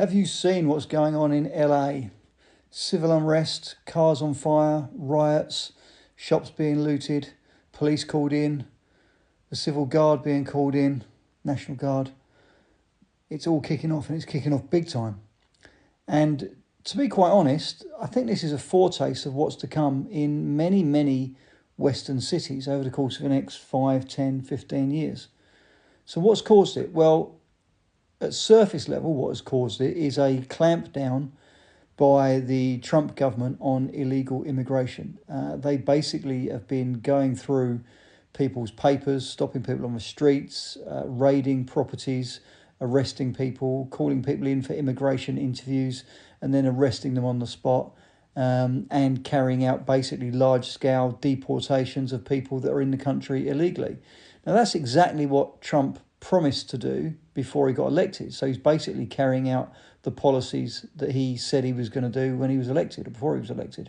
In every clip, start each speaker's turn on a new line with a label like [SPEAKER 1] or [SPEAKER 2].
[SPEAKER 1] Have you seen what's going on in LA? Civil unrest, cars on fire, riots, shops being looted, police called in, the civil guard being called in, National Guard. It's all kicking off, and it's kicking off big time. And to be quite honest, I think this is a foretaste of what's to come in many, many Western cities over the course of the next 5, 10, 15 years. So what's caused it? Well, at surface level, what has caused it is a clampdown by the Trump government on illegal immigration. They basically have been going through people's papers, stopping people on the streets, raiding properties, arresting people, calling people in for immigration interviews, and then arresting them on the spot, and carrying out basically large-scale deportations of people that are in the country illegally. Now, that's exactly what Trump promised to do before he got elected. So he's basically carrying out the policies that he said he was going to do when he was elected, or before he was elected.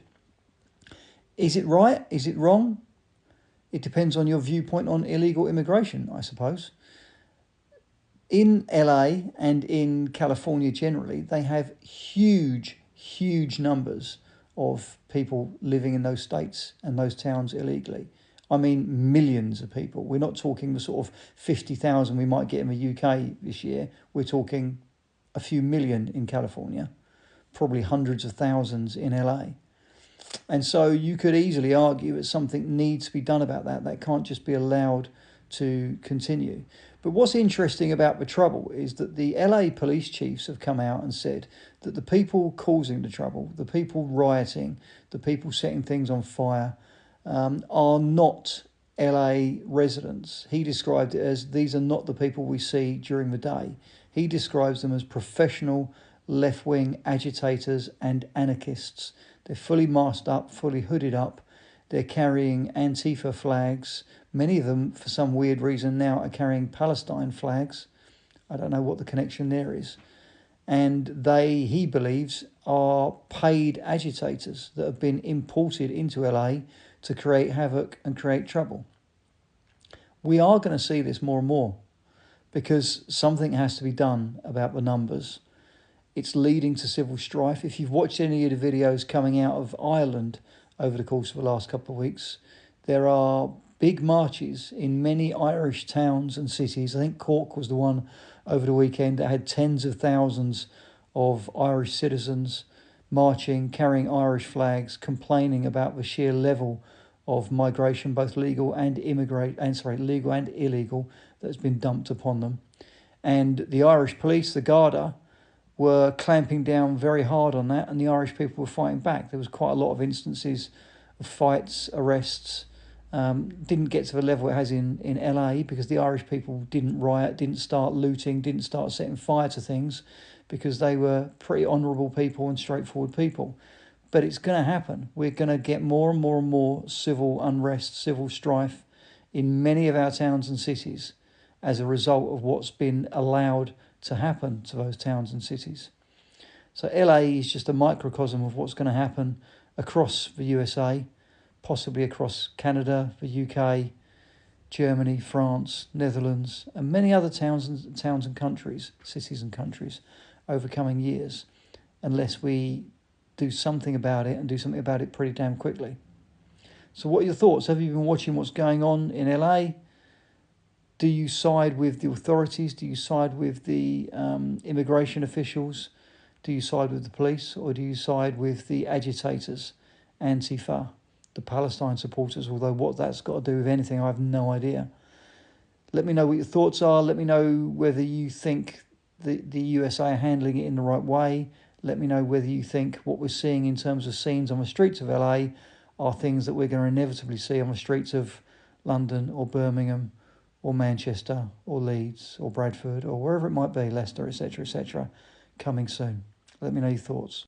[SPEAKER 1] Is it right? Is it wrong? It depends on your viewpoint on illegal immigration, I suppose. In LA and in California generally, they have huge, huge numbers of people living in those states and those towns illegally. I mean, millions of people. We're not talking the sort of 50,000 we might get in the UK this year. We're talking a few million in California, probably hundreds of thousands in LA. And so you could easily argue that something needs to be done about that. That can't just be allowed to continue. But what's interesting about the trouble is that the LA police chiefs have come out and said that the people causing the trouble, the people rioting, the people setting things on fire, are not LA residents. He described it as, these are not the people we see during the day. He describes them as professional left-wing agitators and anarchists. They're fully masked up, fully hooded up. They're carrying Antifa flags. Many of them, for some weird reason now, are carrying Palestine flags. I don't know what the connection there is. And they, he believes, are paid agitators that have been imported into LA to create havoc and create trouble. We are going to see this more and more because something has to be done about the numbers. It's leading to civil strife. If you've watched any of the videos coming out of Ireland over the course of the last couple of weeks, there are big marches in many Irish towns and cities. I think Cork was the one over the weekend that had tens of thousands of Irish citizens marching, carrying Irish flags, complaining about the sheer level of migration, both legal and legal and illegal, that's been dumped upon them. And the Irish police, the Garda, were clamping down very hard on that, and the Irish people were fighting back. There was quite a lot of instances of fights, arrests. Didn't get to the level it has in LA because the Irish people didn't riot, didn't start looting, didn't start setting fire to things because they were pretty honourable people and straightforward people. But it's going to happen. We're going to get more and more and more civil unrest, civil strife in many of our towns and cities as a result of what's been allowed to happen to those towns and cities. So LA is just a microcosm of what's going to happen across the USA, possibly across Canada, the UK, Germany, France, Netherlands, and many other towns and countries, cities and countries, over coming years, unless we do something about it and do something about it pretty damn quickly. So what are your thoughts? Have you been watching what's going on in LA? Do you side with the authorities? Do you side with the immigration officials? Do you side with the police? Or do you side with the agitators, Antifa, the Palestine supporters? Although what that's got to do with anything, I have no idea. Let me know what your thoughts are. Let me know whether you think the USA are handling it in the right way. Let me know whether you think what we're seeing in terms of scenes on the streets of LA are things that we're going to inevitably see on the streets of London or Birmingham or Manchester or Leeds or Bradford or wherever it might be, Leicester, etc., coming soon. Let me know your thoughts.